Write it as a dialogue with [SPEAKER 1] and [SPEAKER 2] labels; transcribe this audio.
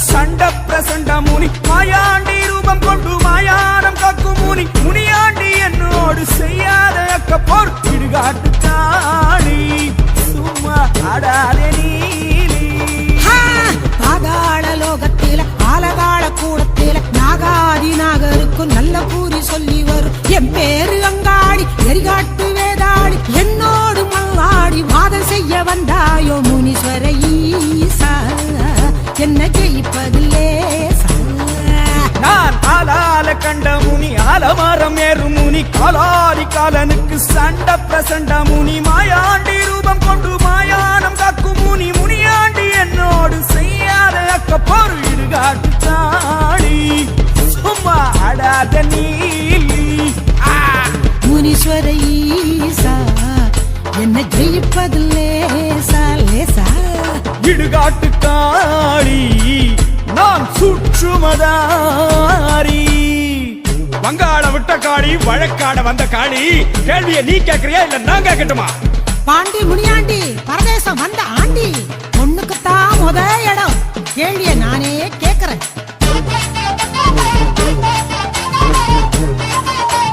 [SPEAKER 1] சண்ட பிரசண்ட முனி மாயாண்டி ரூபம் கொண்டு மாயானம் காக்கும் முனி முனியாண்டி என்னோடு செய்யாத அக்க போர் இடுகாட்டு காணி சும்மா ஆடாதே நீலி
[SPEAKER 2] பாதாள லோகத்தில ஆலகால கூடத்தில நாகாதி நாகருக்கும் நல்ல கூறி சொல்லி வரும் என் பேரு அங்காடி எரிகாட்டு வேதாளி என்னோடு மல்லாடி வாதம் செய்ய வந்தாயோ முனீஸ்வர ஈசா என்ன ஜெயிப்பதில்லே
[SPEAKER 1] நான் ஆளால கண்ட முனி ஆலமரம் ஏறு முனி காலாரி காலனுக்கு சண்ட பிரசண்ட முனி மாயாண்டி ரூபம் கொண்டு மாயானம் காக்கும் முனி முனியாண்டி என்னோடு செய்யாத அக்க போர் இடுகாட்டு சாணி சும்மா ஆடாத நீலி
[SPEAKER 2] முனீஸ்வர ஈசா என்ன ஜெயிப்பதில்லே லேசா
[SPEAKER 1] இடுகாட்டு காளி நான் சுற்றுமதாரி வங்காள விட்ட காளி வழக்காட வந்த காளி கேள்வியை நீ கேட்கறியா இல்ல நான் கேட்கட்டுமா
[SPEAKER 2] பாண்டி முனியாண்டி பரதேசம் வந்த